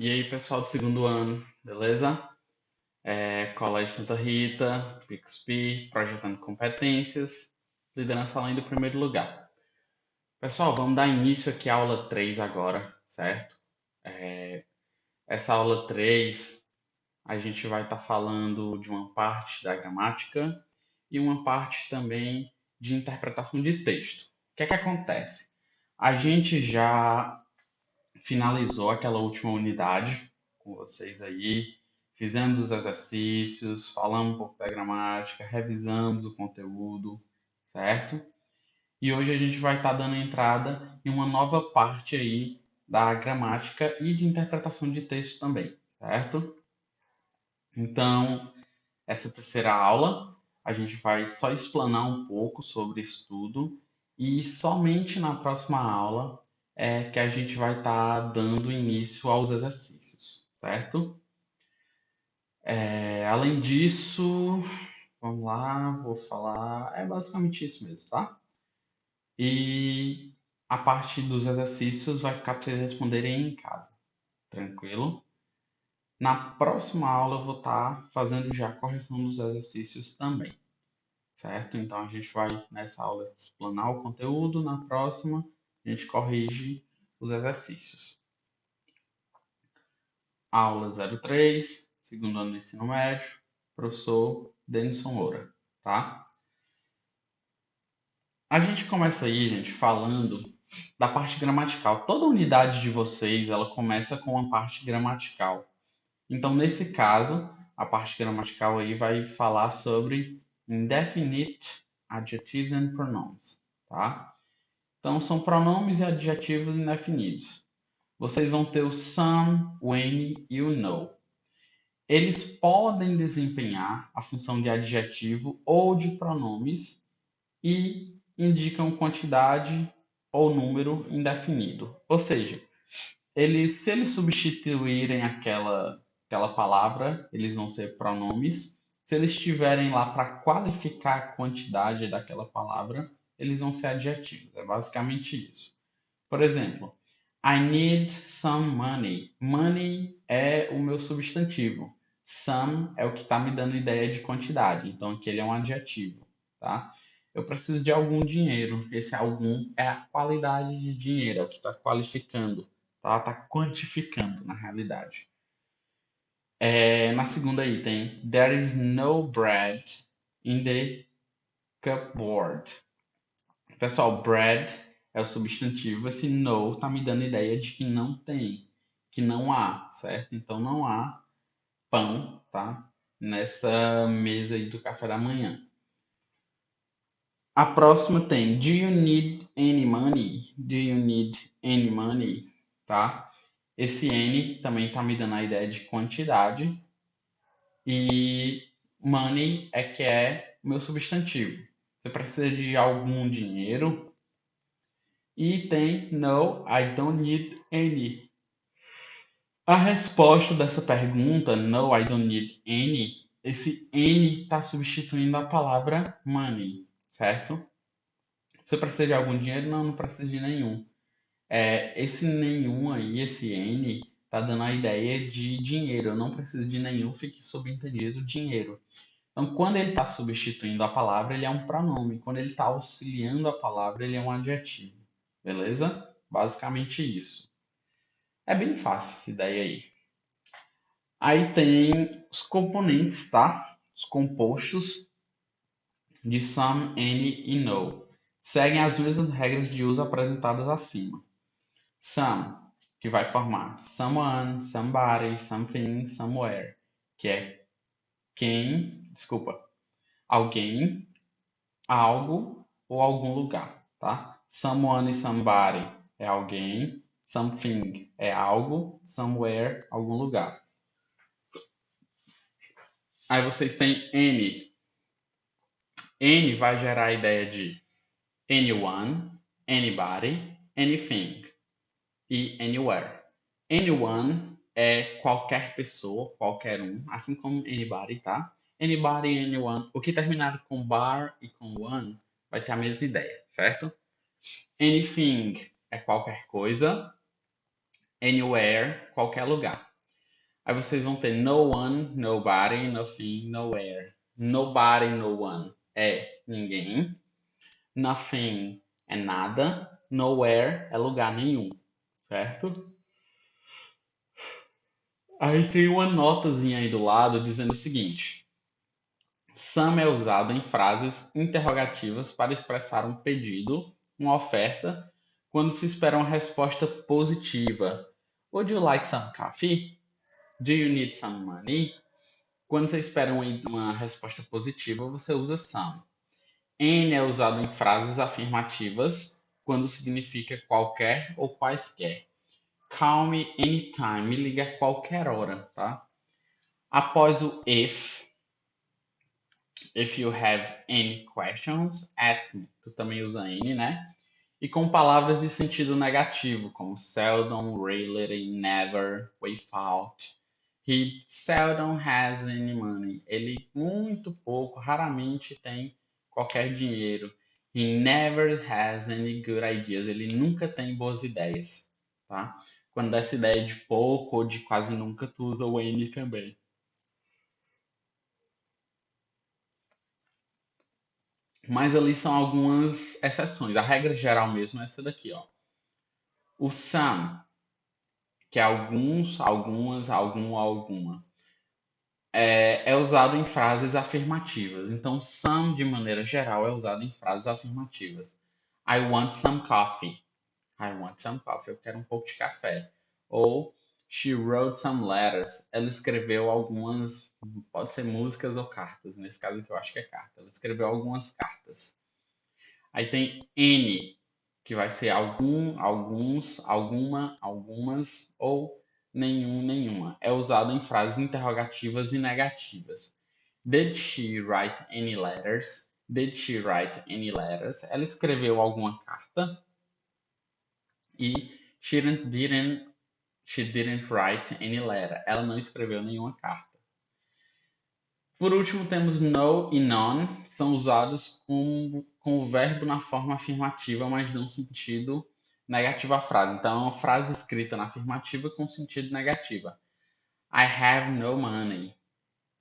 E aí, pessoal do segundo ano, beleza? Colégio Santa Rita, PixP, Projetando Competências, Liderança Além do Primeiro Lugar. Pessoal, vamos dar início aqui à aula 3 agora, certo? Essa aula 3, a gente vai estar falando de uma parte da gramática e uma parte também de interpretação de texto. O que é que acontece? A gente já finalizou aquela última unidade com vocês aí, fizemos os exercícios, falamos um pouco da gramática, revisamos o conteúdo, certo? E hoje a gente vai estar dando entrada em uma nova parte aí da gramática e de interpretação de texto também, certo? Então, essa terceira aula, a gente vai só explanar um pouco sobre isso tudo e somente na próxima aula é que a gente vai estar dando início aos exercícios, certo? Além disso, vamos lá, vou falar. É basicamente isso mesmo, tá? E a parte dos exercícios vai ficar para vocês responderem em casa, tranquilo? Na próxima aula eu vou estar fazendo já a correção dos exercícios também. Certo? Então a gente vai nessa aula explanar o conteúdo, na próxima a gente corrige os exercícios. Aula 03, segundo ano do ensino médio, professor Denison Moura, tá? A gente começa aí, gente, falando da parte gramatical. Toda unidade de vocês, ela começa com uma parte gramatical. Então, nesse caso, a parte gramatical aí vai falar sobre indefinite adjectives and pronouns, tá? Então, são pronomes e adjetivos indefinidos. Vocês vão ter o some, when e o no. Eles podem desempenhar a função de adjetivo ou de pronomes e indicam quantidade ou número indefinido. Ou seja, se eles substituírem aquela palavra, eles vão ser pronomes. Se eles estiverem lá para qualificar a quantidade daquela palavra, eles vão ser adjetivos. É basicamente isso. Por exemplo, I need some money. Money é o meu substantivo. Some é o que está me dando ideia de quantidade. Então, aqui ele é um adjetivo, tá? Eu preciso de algum dinheiro. Esse algum é a qualidade de dinheiro, é o que está qualificando, tá? Está quantificando, na realidade. Na segunda item, there is no bread in the cupboard. Pessoal, bread é o substantivo. Esse no tá me dando ideia de que não tem, que não há, certo? Então não há pão, tá? Nessa mesa aí do café da manhã. A próxima tem do you need any money? Do you need any money? Tá? Esse N também tá me dando a ideia de quantidade. E money é que é o meu substantivo. Você precisa de algum dinheiro? E tem no, I don't need any. A resposta dessa pergunta, no, I don't need any, esse any está substituindo a palavra money, certo? Você precisa de algum dinheiro? Não, não precisa de nenhum. Esse nenhum aí, esse N, tá dando a ideia de dinheiro. Eu não preciso de nenhum, fique subentendido dinheiro. Então, quando ele está substituindo a palavra, ele é um pronome. Quando ele está auxiliando a palavra, ele é um adjetivo. Beleza? Basicamente isso. É bem fácil essa ideia aí. Aí tem os componentes, tá? Os compostos de some, any e no. Seguem as mesmas regras de uso apresentadas acima. Some, que vai formar someone, somebody, something, somewhere, que é alguém, algo ou algum lugar, tá? Someone e somebody é alguém, something é algo, somewhere, algum lugar. Aí vocês têm any. Any vai gerar a ideia de anyone, anybody, anything e anywhere. Anyone é qualquer pessoa, qualquer um, assim como anybody, tá? Anybody, anyone. O que terminar com bar e com one vai ter a mesma ideia, certo? Anything é qualquer coisa. Anywhere, qualquer lugar. Aí vocês vão ter no one, nobody, nothing, nowhere. Nobody, no one é ninguém. Nothing é nada. Nowhere é lugar nenhum, certo? Aí tem uma notazinha aí do lado dizendo o seguinte: Some é usado em frases interrogativas para expressar um pedido, uma oferta, quando se espera uma resposta positiva. Would you like some coffee? Do you need some money? Quando você espera uma resposta positiva, você usa some. Any é usado em frases afirmativas quando significa qualquer ou quaisquer. Call me anytime, me liga a qualquer hora, tá? Após o if you have any questions, ask me. Tu também usa any, né? E com palavras de sentido negativo, como seldom, rarely, never, without. He seldom has any money. Ele muito pouco, raramente tem qualquer dinheiro. He never has any good ideas. Ele nunca tem boas ideias, tá? Quando essa ideia de pouco ou de quase nunca, tu usa o any também. Mas ali são algumas exceções. A regra geral mesmo é essa daqui, ó. O some, que é alguns, algumas, algum, alguma, é usado em frases afirmativas. Então, some, de maneira geral, é usado em frases afirmativas. I want some coffee. I want some coffee. Eu quero um pouco de café. Ou she wrote some letters. Ela escreveu algumas, pode ser músicas ou cartas. Nesse caso aqui eu acho que é carta. Ela escreveu algumas cartas. Aí tem N, que vai ser algum, alguns, alguma, algumas ou nenhum, nenhuma. É usado em frases interrogativas e negativas. Did she write any letters? Did she write any letters? Ela escreveu alguma carta. E she didn't write any letter. Ela não escreveu nenhuma carta. Por último, temos no e none, são usados com o verbo na forma afirmativa, mas dão sentido negativo à frase. Então, é uma frase escrita na afirmativa com sentido negativo. I have no money.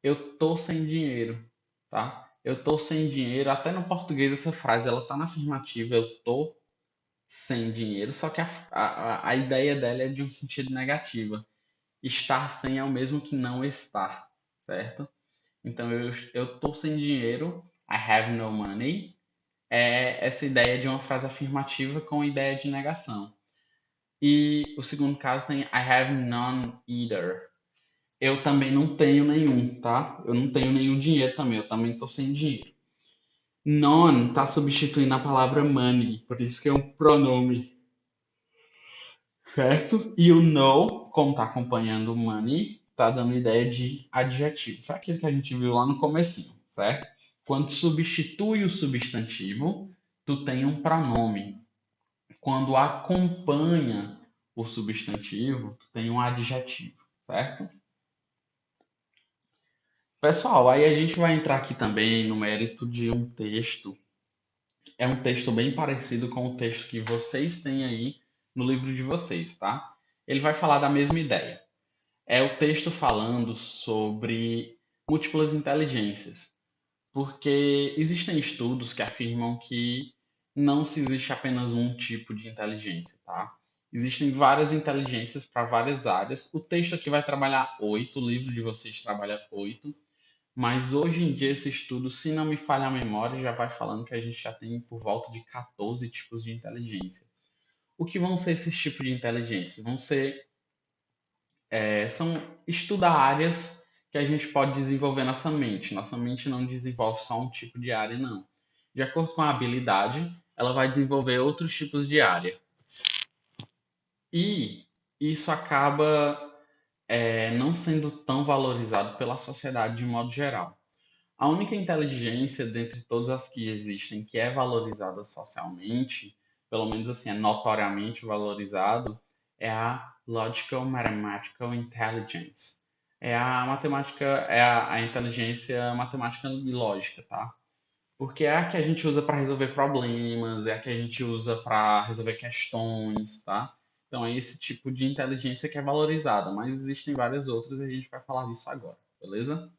Eu tô sem dinheiro, tá? Eu tô sem dinheiro. Até no português essa frase ela tá na afirmativa. Eu tô sem dinheiro, só que a ideia dela é de um sentido negativo. Estar sem é o mesmo que não estar, certo? Então eu tô sem dinheiro, I have no money, é essa ideia de uma frase afirmativa com ideia de negação. E o segundo caso tem I have none either. Eu também não tenho nenhum, tá? Eu não tenho nenhum dinheiro também, eu também tô sem dinheiro. None tá substituindo a palavra money, por isso que é um pronome, certo? E o no, como tá acompanhando o money, tá dando ideia de adjetivo. Foi aquilo que a gente viu lá no comecinho, certo? Quando substitui o substantivo, tu tem um pronome. Quando acompanha o substantivo, tu tem um adjetivo, certo? Pessoal, aí a gente vai entrar aqui também no mérito de um texto. É um texto bem parecido com o texto que vocês têm aí no livro de vocês, tá? Ele vai falar da mesma ideia. É o texto falando sobre múltiplas inteligências, porque existem estudos que afirmam que não se existe apenas um tipo de inteligência, tá? Existem várias inteligências para várias áreas. O texto aqui vai trabalhar oito, o livro de vocês trabalha oito, mas hoje em dia esse estudo, se não me falha a memória, já vai falando que a gente já tem por volta de 14 tipos de inteligência. O que vão ser esses tipos de inteligência? São estudar áreas que a gente pode desenvolver nossa mente. Nossa mente não desenvolve só um tipo de área, não. De acordo com a habilidade, ela vai desenvolver outros tipos de área. E isso acaba não sendo tão valorizado pela sociedade de modo geral. A única inteligência dentre todas as que existem que é valorizada socialmente, pelo menos assim, é notoriamente valorizado, é a Logical Mathematical Intelligence. É a matemática, a inteligência matemática e lógica, tá? Porque é a que a gente usa para resolver problemas, é a que a gente usa para resolver questões, tá? Então é esse tipo de inteligência que é valorizada, mas existem várias outras e a gente vai falar disso agora, beleza?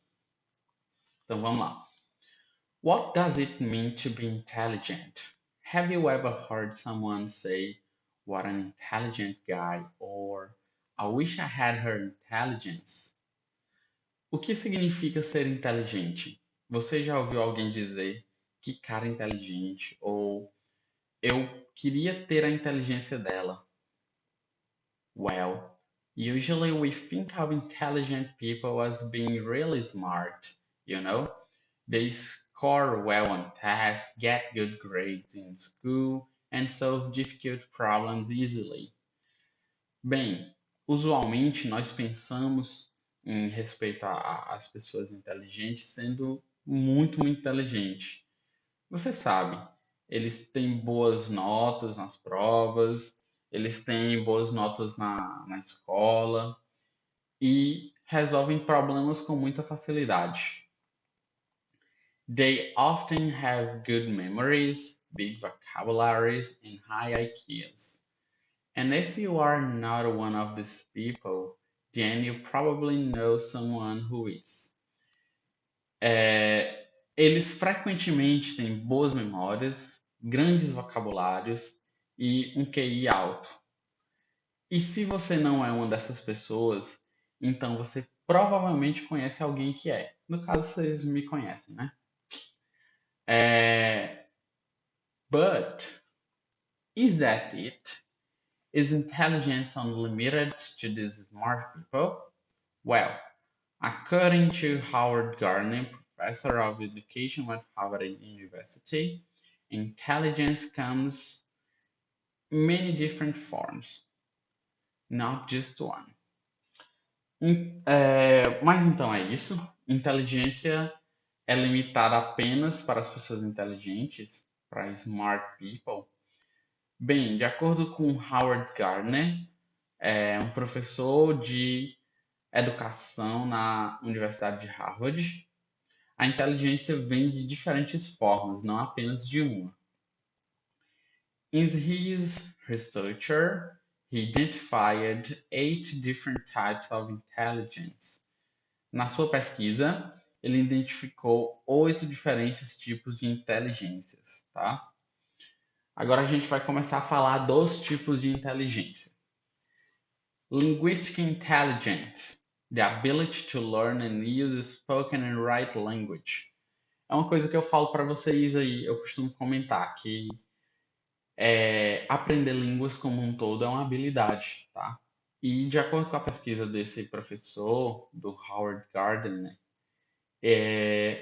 Então vamos lá. What does it mean to be intelligent? Have you ever heard someone say, "What an intelligent guy," or "I wish I had her intelligence"? O que significa ser inteligente? Você já ouviu alguém dizer que cara inteligente ou eu queria ter a inteligência dela? Well, usually we think of intelligent people as being really smart, you know? They score well on tests, get good grades in school, and solve difficult problems easily. Bem, usualmente nós pensamos em respeito às pessoas inteligentes sendo muito inteligente. Você sabe, eles têm boas notas nas provas, eles têm boas notas na escola e resolvem problemas com muita facilidade. They often have good memories, big vocabularies, and high IQs. And if you are not one of these people, then you probably know someone who is. Eles frequentemente têm boas memórias, grandes vocabulários e um QI alto. E se você não é uma dessas pessoas, então você provavelmente conhece alguém que é. No caso, vocês me conhecem, né? But is that it? Is intelligence unlimited to these smart people? Well, according to Howard Gardner, professor of education at Harvard University, intelligence comes many different forms, not just one. Mas então é isso. Inteligência é limitada apenas para as pessoas inteligentes, para smart people. Bem, de acordo com Howard Gardner, um professor de educação na Universidade de Harvard, a inteligência vem de diferentes formas, não apenas de uma. In his research, he identified 8 different types of intelligence. Na sua pesquisa, ele identificou 8 diferentes tipos de inteligências, tá? Agora a gente vai começar a falar dos tipos de inteligência. Linguistic intelligence, the ability to learn and use spoken and write language. É uma coisa que eu falo para vocês aí, eu costumo comentar que aprender línguas como um todo é uma habilidade, tá? E de acordo com a pesquisa desse professor, do Howard Gardner,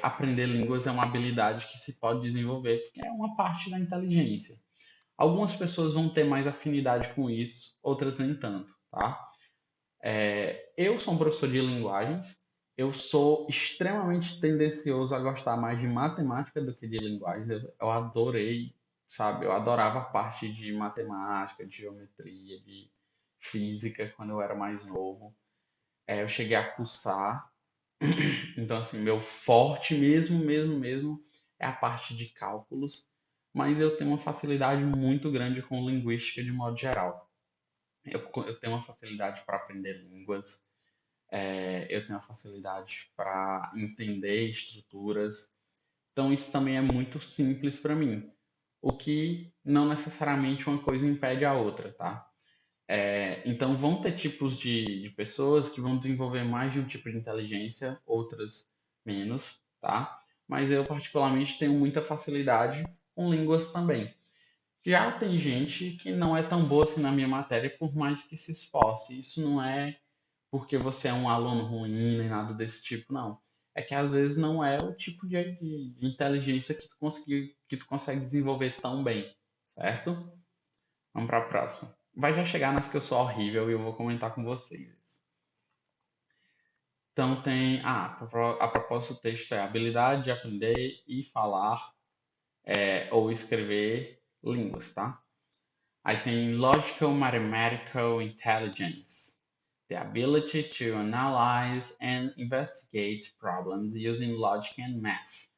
aprender línguas é uma habilidade que se pode desenvolver, porque é uma parte da inteligência. Algumas pessoas vão ter mais afinidade com isso, outras nem tanto, tá? Eu sou um professor de linguagens, eu sou extremamente tendencioso a gostar mais de matemática do que de linguagens. Eu adorei, sabe? Eu adorava a parte de matemática, de geometria, de física quando eu era mais novo. Eu cheguei a cursar. Então, assim, meu forte mesmo é a parte de cálculos, mas eu tenho uma facilidade muito grande com linguística de modo geral. Eu tenho uma facilidade para aprender línguas, eu tenho uma facilidade para entender estruturas. Então, isso também é muito simples para mim. O que não necessariamente uma coisa impede a outra, tá? Então, vão ter tipos de pessoas que vão desenvolver mais de um tipo de inteligência, outras menos, tá? Mas eu, particularmente, tenho muita facilidade com línguas também. Já tem gente que não é tão boa assim na minha matéria, por mais que se esforce. Isso não é porque você é um aluno ruim, nem nada desse tipo, não. É que às vezes não é o tipo de inteligência que tu consegue desenvolver tão bem, certo? Vamos para a próxima. Vai já chegar nas que eu sou horrível e eu vou comentar com vocês. Então tem. A propósito, o texto é habilidade de aprender e falar ou escrever línguas, tá? Aí tem logical mathematical intelligence, the ability to analyze and investigate problems using logic and math.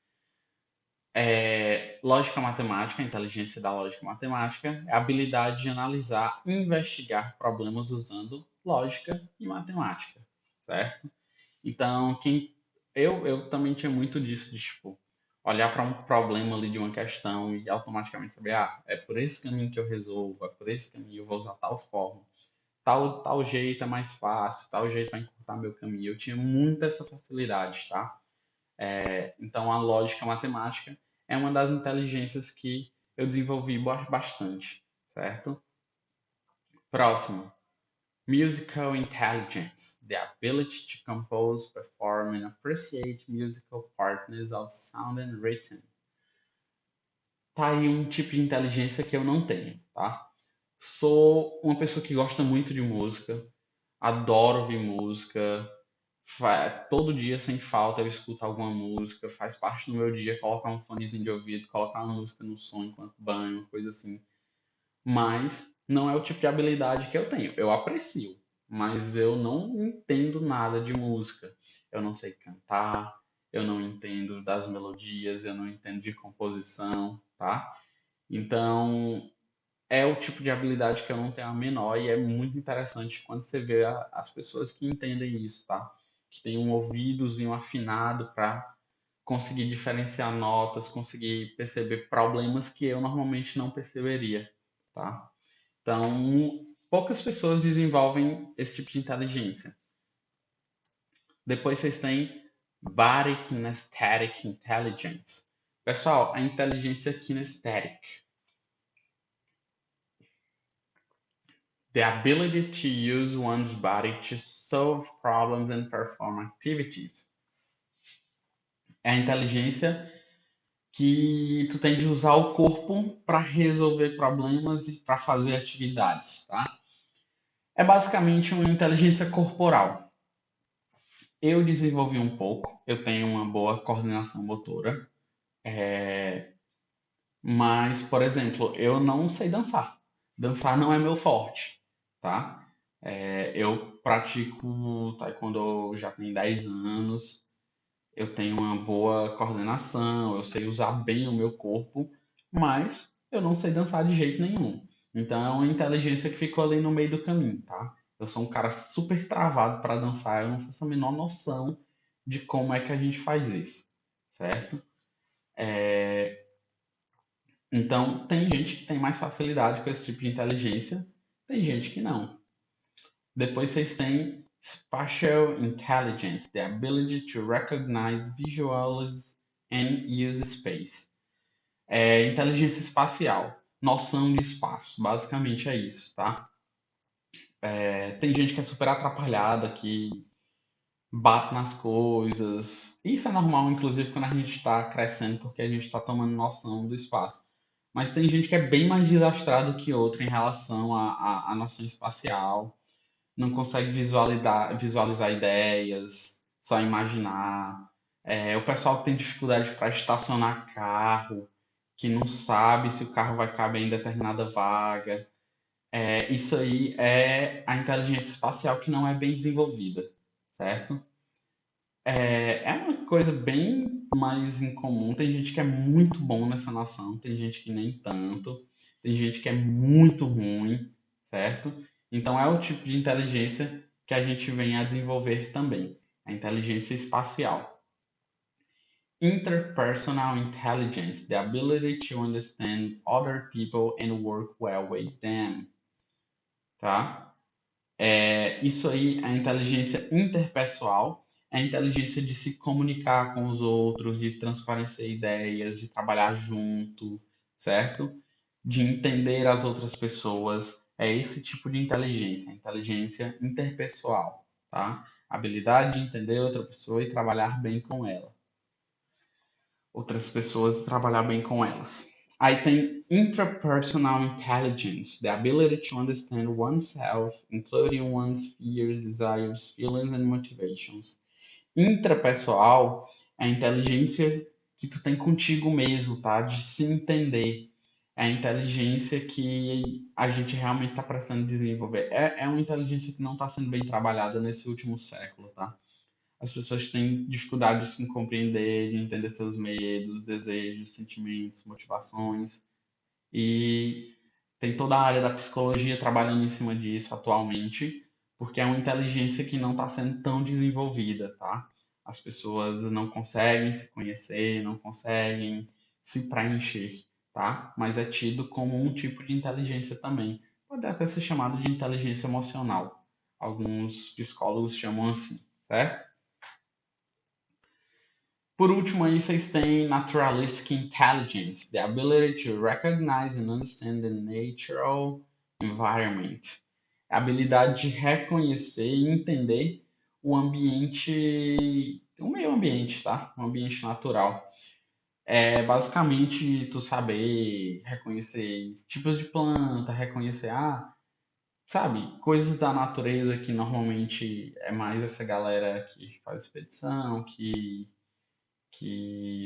Lógica matemática, a inteligência da lógica matemática, é a habilidade de analisar e investigar problemas usando lógica e matemática, certo? Então, eu também tinha muito disso, de tipo, olhar para um problema ali de uma questão e automaticamente saber, é por esse caminho que eu resolvo, é por esse caminho eu vou usar tal forma, tal jeito é mais fácil, tal jeito vai encurtar meu caminho. Eu tinha muita essa facilidade, tá? Então, a lógica matemática é uma das inteligências que eu desenvolvi bastante, certo? Próximo. Musical intelligence, the ability to compose, perform, and appreciate musical partners of sound and rhythm. Tá aí um tipo de inteligência que eu não tenho, tá? Sou uma pessoa que gosta muito de música, adoro ouvir música, todo dia sem falta eu escuto alguma música, faz parte do meu dia colocar um fonezinho de ouvido, colocar uma música no som enquanto banho, coisa assim. Mas não é o tipo de habilidade que eu tenho. Eu aprecio, mas eu não entendo nada de música. Eu não sei cantar, eu não entendo das melodias, eu não entendo de composição, tá? Então, é o tipo de habilidade que eu não tenho a menor e é muito interessante quando você vê as pessoas que entendem isso, tá? Que tem um ouvidozinho afinado para conseguir diferenciar notas, conseguir perceber problemas que eu normalmente não perceberia, tá? Então, poucas pessoas desenvolvem esse tipo de inteligência. Depois vocês têm Body Kinesthetic Intelligence. Pessoal, a inteligência kinesthetic. The ability to use one's body to solve problems and perform activities. É a inteligência que tu tem de usar o corpo para resolver problemas e para fazer atividades, tá? É basicamente uma inteligência corporal. Eu desenvolvi um pouco, eu tenho uma boa coordenação motora, mas, por exemplo, eu não sei dançar. Dançar não é meu forte, tá? Eu pratico taekwondo já tem 10 anos, eu tenho uma boa coordenação, eu sei usar bem o meu corpo, mas eu não sei dançar de jeito nenhum. Então é uma inteligência que ficou ali no meio do caminho, tá? Eu sou um cara super travado para dançar, eu não faço a menor noção de como é que a gente faz isso, certo? Então tem gente que tem mais facilidade com esse tipo de inteligência, tem gente que não. Depois vocês têm Spatial Intelligence, the ability to recognize, visualize and use space. Inteligência espacial, noção de espaço, basicamente é isso, tá? Tem gente que é super atrapalhada, que bate nas coisas. Isso é normal, inclusive, quando a gente está crescendo, porque a gente está tomando noção do espaço. Mas tem gente que é bem mais desastrado que outra em relação à noção espacial, não consegue visualizar ideias, só imaginar. O pessoal que tem dificuldade para estacionar carro, que não sabe se o carro vai caber em determinada vaga. Isso aí é a inteligência espacial que não é bem desenvolvida, certo? É uma coisa bem mais incomum. Tem gente que é muito bom nessa noção, tem gente que nem tanto, tem gente que é muito ruim, certo? Então é o tipo de inteligência que a gente vem a desenvolver também, a inteligência espacial. Interpersonal intelligence, the ability to understand other people and work well with them, tá? Isso aí é a inteligência interpessoal, é a inteligência de se comunicar com os outros, de transparecer ideias, de trabalhar junto, certo? De entender as outras pessoas. É esse tipo de inteligência, a inteligência interpessoal, tá? Habilidade de entender outra pessoa e trabalhar bem com ela. Outras pessoas e trabalhar bem com elas. Aí tem intrapersonal intelligence, the ability to understand oneself, including one's fears, desires, feelings and motivations. Intrapessoal é a inteligência que tu tem contigo mesmo, tá? De se entender. É a inteligência que a gente realmente está precisando desenvolver. É uma inteligência que não está sendo bem trabalhada nesse último século, tá? as pessoas têm dificuldade de se compreender, de entender seus medos, desejos, sentimentos, motivações. E tem toda a área da psicologia trabalhando em cima disso atualmente, porque é uma inteligência que não está sendo tão desenvolvida, tá? As pessoas não conseguem se conhecer, não conseguem se preencher, tá? Mas é tido como um tipo de inteligência também. Pode até ser chamado de inteligência emocional. Alguns psicólogos chamam assim, certo? Por último, aí vocês têm Naturalistic Intelligence, the ability to recognize and understand the natural environment. A habilidade de reconhecer e entender o ambiente, o meio ambiente, tá? O ambiente natural. É basicamente tu saber reconhecer tipos de planta, reconhecer, sabe, coisas da natureza que normalmente é mais essa galera que faz expedição, que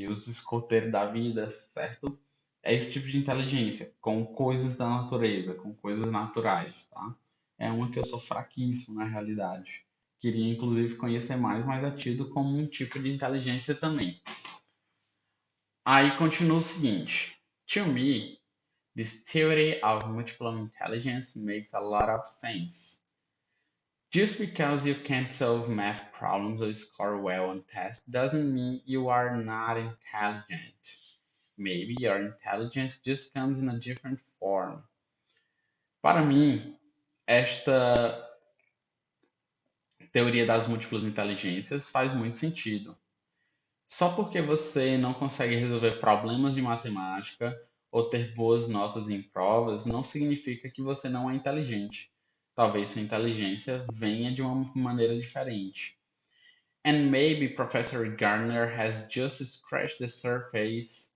os escoteiros da vida, certo? É esse tipo de inteligência, com coisas da natureza, com coisas naturais, tá? É uma que eu sou fraquíssimo na realidade. Queria inclusive conhecer mais, mas é tido como um tipo de inteligência também. Aí continua o seguinte: To me, this theory of multiple intelligence makes a lot of sense. Just because you can't solve math problems or score well on tests doesn't mean you are not intelligent. Maybe your intelligence just comes in a different form. Para mim, esta teoria das múltiplas inteligências faz muito sentido. Só porque você não consegue resolver problemas de matemática ou ter boas notas em provas, não significa que você não é inteligente. Talvez sua inteligência venha de uma maneira diferente. And maybe Professor Gardner has just scratched the surface.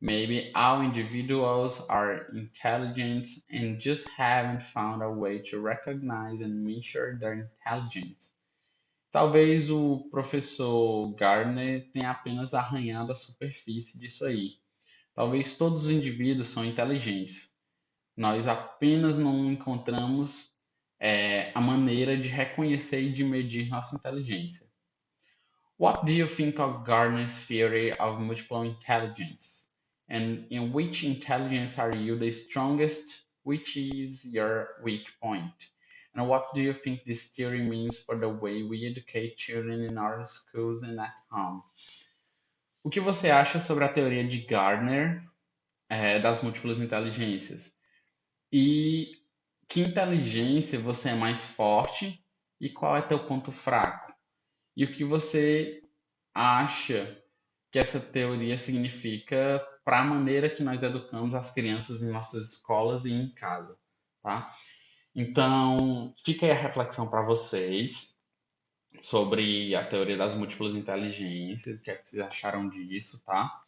Maybe all individuals are intelligent and just haven't found a way to recognize and measure their intelligence. Talvez o professor Gardner tenha apenas arranhado a superfície disso aí. Talvez todos os indivíduos são inteligentes. Nós apenas não encontramos a maneira de reconhecer e de medir nossa inteligência. What do you think of Gardner's theory of multiple intelligence? And in which intelligence are you the strongest? Which is your weak point? And what do you think this theory means for the way we educate children in our schools and at home? O que você acha sobre a teoria de Gardner das múltiplas inteligências? E que inteligência você é mais forte e qual é teu ponto fraco? E o que você acha que essa teoria significa para a maneira que nós educamos as crianças em nossas escolas e em casa, tá? Então, fica aí a reflexão para vocês sobre a teoria das múltiplas inteligências, o que é que vocês acharam disso, tá?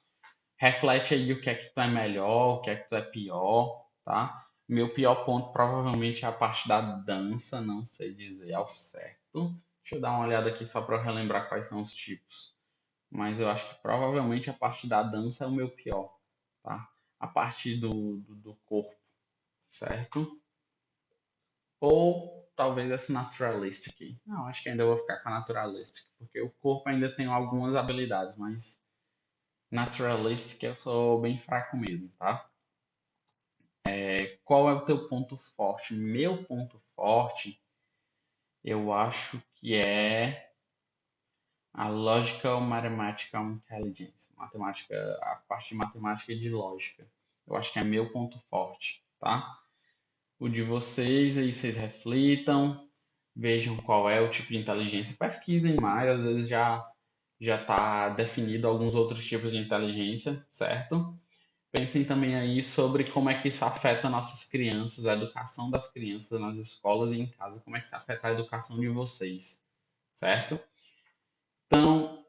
Reflete aí o que é que tu é melhor, o que é que tu é pior, tá? Meu pior ponto provavelmente é a parte da dança, não sei dizer ao certo. Deixa eu dar uma olhada aqui só para eu relembrar quais são os tipos. Mas eu acho que provavelmente a parte da dança é o meu pior, tá? A parte do corpo, certo? Ou talvez essa naturalistic. Não, acho que ainda vou ficar com a naturalistic, porque o corpo ainda tem algumas habilidades, mas naturalistic eu sou bem fraco mesmo, tá? Qual é o teu ponto forte? Meu ponto forte, eu acho que é a Logical Mathematical Intelligence, matemática, a parte de matemática e de lógica. Eu acho que é meu ponto forte, tá? O de vocês, aí vocês reflitam, vejam qual é o tipo de inteligência, pesquisem mais, às vezes já está definido alguns outros tipos de inteligência, certo? Pensem também aí sobre como é que isso afeta nossas crianças, a educação das crianças nas escolas e em casa, como é que isso afeta a educação de vocês, certo? Então,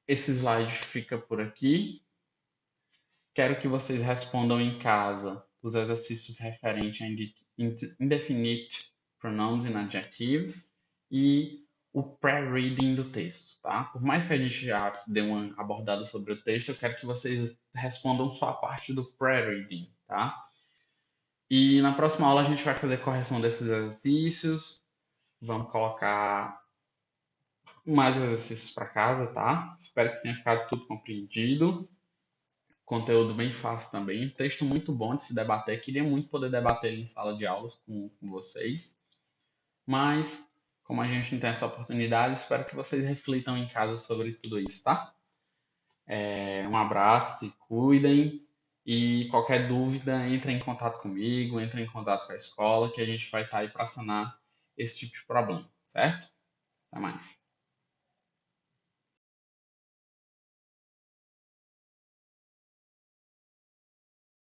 esse slide fica por aqui. Quero que vocês respondam em casa os exercícios referentes a indefinite pronouns and adjectives e o pré-reading do texto, tá? Por mais que a gente já dê uma abordada sobre o texto, eu quero que vocês respondam só a parte do pré-reading, tá? E na próxima aula a gente vai fazer correção desses exercícios, vamos colocar mais exercícios para casa, tá? Espero que tenha ficado tudo compreendido. Conteúdo bem fácil também. Um texto muito bom de se debater. Queria muito poder debater ele em sala de aulas com vocês. Mas, como a gente não tem essa oportunidade, espero que vocês reflitam em casa sobre tudo isso, tá? Um abraço, se cuidem. E qualquer dúvida, entre em contato comigo, entre em contato com a escola, que a gente vai estar aí para sanar esse tipo de problema, certo? Até mais.